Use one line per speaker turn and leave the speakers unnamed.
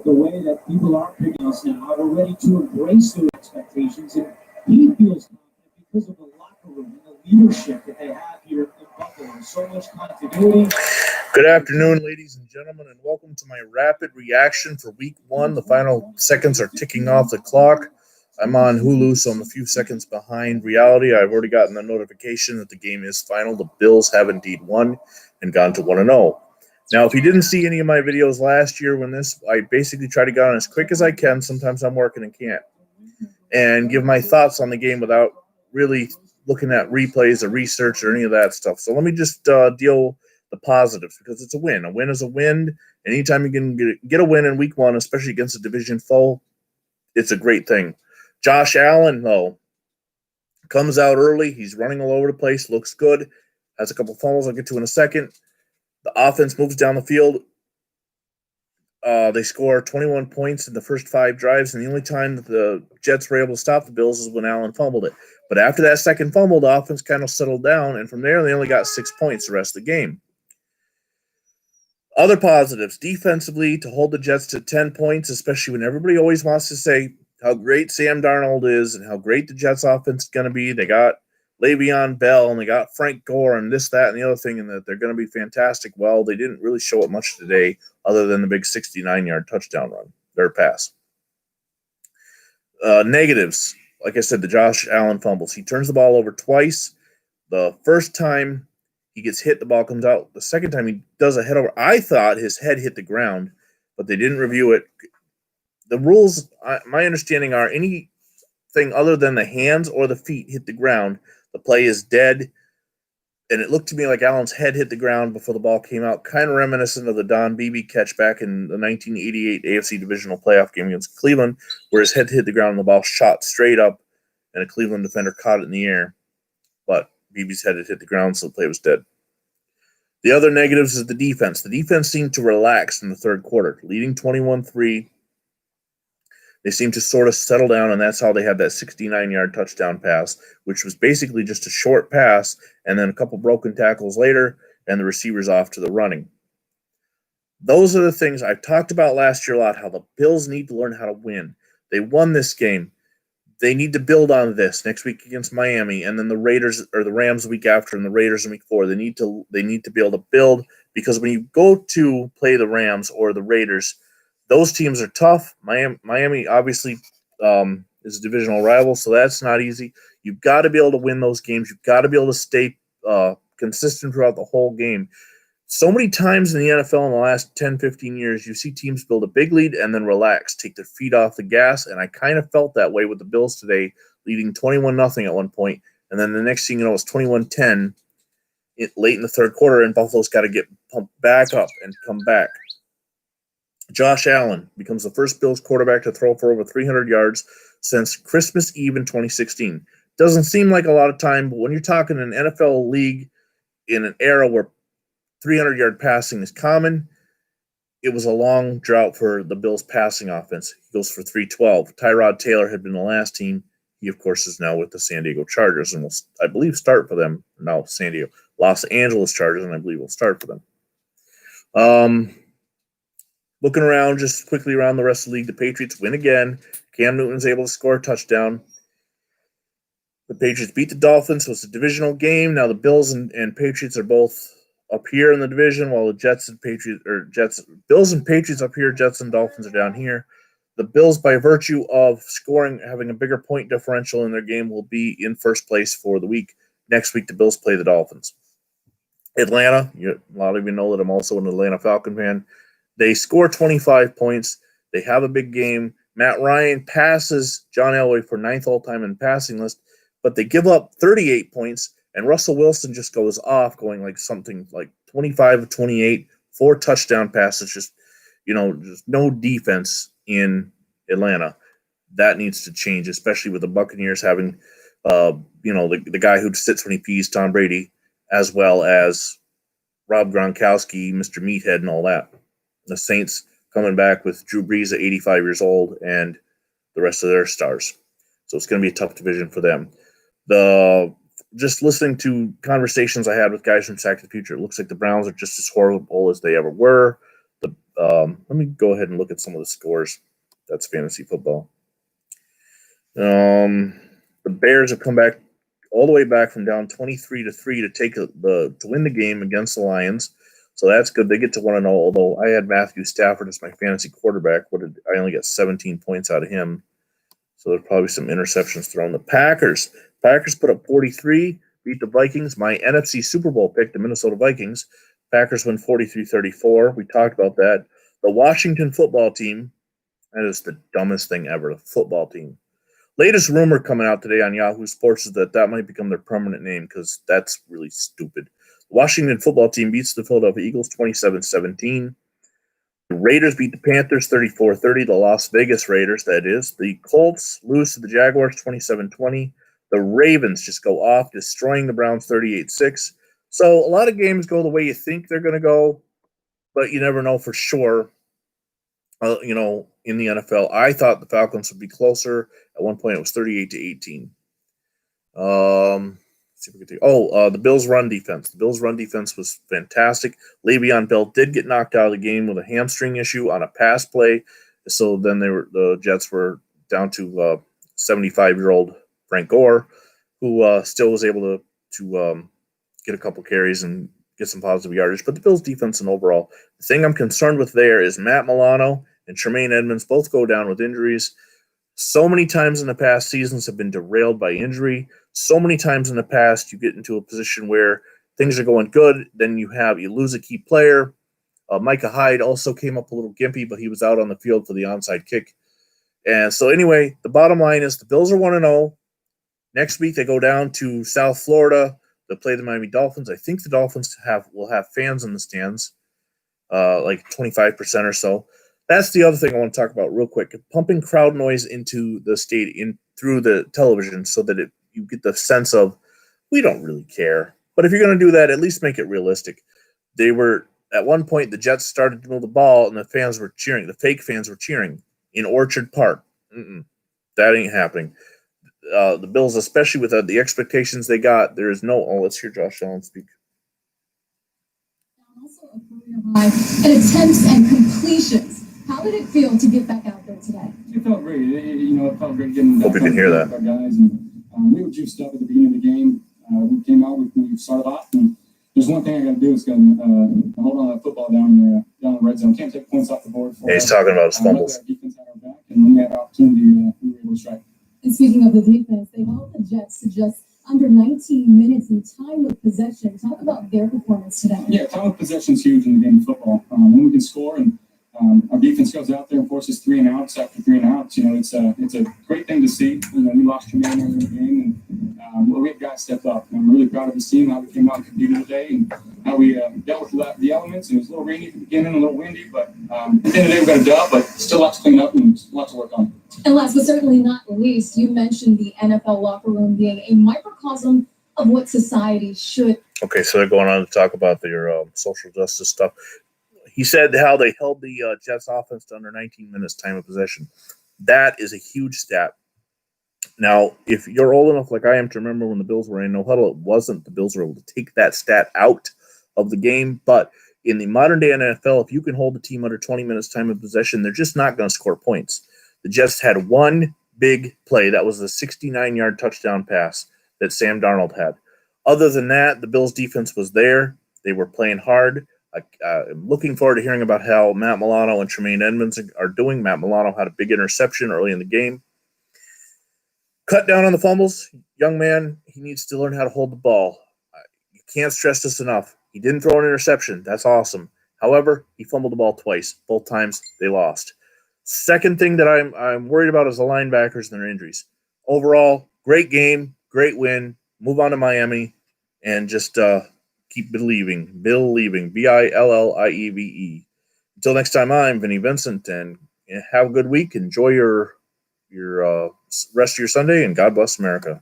the way that people are picking us now are ready to embrace those expectations. And he feels confident because of the locker room and the leadership that they have here in Buffalo. So much continuity.
Good afternoon, ladies and gentlemen, and welcome to my rapid reaction for week one. The final seconds are ticking off the clock. I'm on Hulu, so I'm a few seconds behind reality. I've already gotten the notification that the game is final. The Bills have indeed won and gone to 1-0. Now, if you didn't see any of my videos last year I basically try to get on as quick as I can. Sometimes I'm working and can't. And give my thoughts on the game without really looking at replays or research or any of that stuff. So let me just deal the positives, because it's a win. A win is a win. Anytime you can get a win in week one, especially against a division foe, it's a great thing. Josh Allen, though, comes out early. He's running all over the place, looks good, has a couple fumbles I'll get to in a second. The offense moves down the field. They score 21 points in the first 5 drives, and the only time that the Jets were able to stop the Bills is when Allen fumbled it. But after that second fumble, the offense kind of settled down, and from there they only got 6 points the rest of the game. Other positives, defensively, to hold the Jets to 10 points, especially when everybody always wants to say how great Sam Darnold is and how great the Jets offense is going to be. They got Le'Veon Bell and they got Frank Gore and this, that, and the other thing, and that they're going to be fantastic. Well, they didn't really show it much today other than the big 69-yard touchdown run, their pass. Negatives, like I said, the Josh Allen fumbles. He turns the ball over twice. The first time he gets hit, the ball comes out. The second time he does a head over. I thought his head hit the ground, but they didn't review it. The rules, my understanding, are anything other than the hands or the feet hit the ground, the play is dead. And it looked to me like Allen's head hit the ground before the ball came out, kind of reminiscent of the Don Beebe catch back in the 1988 AFC Divisional Playoff game against Cleveland, where his head hit the ground and the ball shot straight up, and a Cleveland defender caught it in the air. But Beebe's head had hit the ground, so the play was dead. The other negatives is the defense. The defense seemed to relax in the third quarter, leading 21-3. They seemed to sort of settle down, and that's how they had that 69-yard touchdown pass, which was basically just a short pass, and then a couple broken tackles later, and the receivers off to the running. Those are the things I've talked about last year a lot, how the Bills need to learn how to win. They won this game. They need to build on this next week against Miami, and then the Raiders or the Rams the week after, and the Raiders in week 4. They need to be able to build, because when you go to play the Rams or the Raiders, those teams are tough. Miami obviously is a divisional rival, so that's not easy. You've got to be able to win those games. You've got to be able to stay consistent throughout the whole game. So many times in the NFL in the last 10, 15 years, you see teams build a big lead and then relax, take their feet off the gas, and I kind of felt that way with the Bills today, leading 21-0 at one point, and then the next thing you know, it's 21-10 late in the third quarter, and Buffalo's got to get pumped back up and come back. Josh Allen becomes the first Bills quarterback to throw for over 300 yards since Christmas Eve in 2016. Doesn't seem like a lot of time, but when you're talking an NFL league in an era where 300-yard passing is common, it was a long drought for the Bills' passing offense. He goes for 312. Tyrod Taylor had been the last team. He, of course, is now with the San Diego Chargers and will, I believe, start for them. Now, Los Angeles Chargers, and I believe will start for them. Looking around, just quickly around the rest of the league, the Patriots win again. Cam Newton's able to score a touchdown. The Patriots beat the Dolphins, so it's a divisional game. Now the Bills and Patriots are both up here in the division, while the Bills and Patriots up here, Jets and Dolphins are down here. The Bills, by virtue of having a bigger point differential in their game, will be in first place for the week. Next week, the Bills play the Dolphins. Atlanta, a lot of you know that I'm also an Atlanta Falcon fan. They score 25 points. They have a big game. Matt Ryan passes John Elway for 9th all-time in passing list, but they give up 38 points, and Russell Wilson just goes off, going like something like 25 of 28, 4 touchdown passes, just no defense in Atlanta. That needs to change, especially with the Buccaneers having, the guy who sits when he pees, Tom Brady, as well as Rob Gronkowski, Mr. Meathead, and all that. The Saints coming back with Drew Brees at 85 years old and the rest of their stars. So it's going to be a tough division for them. Just listening to conversations I had with guys from Sack to the Future, it looks like the Browns are just as horrible as they ever were. The Let me go ahead and look at some of the scores. That's fantasy football. The Bears have come back all the way back from down 23-3 to win the game against the Lions. So that's good. They get to 1-0, although I had Matthew Stafford as my fantasy quarterback. I only got 17 points out of him. So there's probably some interceptions thrown. The Packers put up 43, beat the Vikings. My NFC Super Bowl pick, the Minnesota Vikings. Packers win 43-34. We talked about that. The Washington football team, that is the dumbest thing ever, the football team. Latest rumor coming out today on Yahoo Sports is that might become their permanent name because that's really stupid. The Washington football team beats the Philadelphia Eagles 27-17. The Raiders beat the Panthers 34-30, the Las Vegas Raiders, that is. The Colts lose to the Jaguars 27-20. The Ravens just go off, destroying the Browns 38-6. So a lot of games go the way you think they're going to go, but you never know for sure. In the NFL, I thought the Falcons would be closer. At one point, it was 38-18. Let's see if we can the Bills' run defense. The Bills' run defense was fantastic. Le'Veon Bell did get knocked out of the game with a hamstring issue on a pass play. So then the Jets were down to 75-year-old Frank Gore, who still was able to get a couple carries and get some positive yardage. But the Bills' defense and overall, the thing I'm concerned with there is Matt Milano and Tremaine Edmonds both go down with injuries. So many times in the past, seasons have been derailed by injury. So many times in the past, you get into a position where things are going good, then you lose a key player. Micah Hyde also came up a little gimpy, but he was out on the field for the onside kick. And so anyway, the bottom line is the Bills are 1-0. Next week, they go down to South Florida. They'll play the Miami Dolphins. I think the Dolphins will have fans in the stands, like 25% or so. That's the other thing I want to talk about real quick. Pumping crowd noise into the stadium through the television so that you get the sense of we don't really care. But if you're going to do that, at least make it realistic. At one point, the Jets started to move the ball, and the fans were cheering. The fake fans were cheering in Orchard Park. That ain't happening. The Bills, especially with the expectations they got, there is no. Oh, let's hear Josh Allen speak.
Also a career high in attempts and completions. How did it feel to get back out there today?
It felt great. It felt great getting
Hope you can hear that.
Our guys, and we were juiced up at the beginning of the game. We came out, we started off, and there's one thing I got to do is hold on that football down the red zone. Can't take points off the board.
He's talking about his fumbles.
Defense had our back, and when we had an opportunity, we were able to strike.
And speaking of the defense, they held the Jets to just under 19 minutes in time of possession. Talk about their performance today.
Yeah, time of possession is huge in the game of football. When we can score and our defense goes out there and forces 3 and outs after 3 and outs. It's a great thing to see. We lost Tremaine early in the game, and we had guys step up. And I'm really proud of the team, how we came out and competed today, and how we dealt with the elements. And it was a little rainy at the beginning, a little windy, but at the end of the day, we got a dub, but still lots to clean up and lots to work on.
And last but certainly not least, you mentioned the NFL locker room being a microcosm of what society should.
Okay, so they're going on to talk about their social justice stuff. He said how they held the Jets offense to under 19 minutes time of possession. That is a huge stat. Now, if you're old enough like I am to remember when the Bills were in no huddle, it wasn't. The Bills were able to take that stat out of the game. But in the modern day NFL, if you can hold the team under 20 minutes time of possession, they're just not going to score points. The Jets had one big play. That was the 69-yard touchdown pass that Sam Darnold had. Other than that, the Bills' defense was there. They were playing hard. I'm looking forward to hearing about how Matt Milano and Tremaine Edmonds are doing. Matt Milano had a big interception early in the game. Cut down on the fumbles. Young man, he needs to learn how to hold the ball. You can't stress this enough. He didn't throw an interception. That's awesome. However, he fumbled the ball twice. Both times they lost. Second thing that I'm worried about is the linebackers and their injuries. Overall, great game, great win. Move on to Miami and just keep believing. Billieve. Until next time, I'm Vinny Vincent, and have a good week. Enjoy your rest of your Sunday, and God bless America.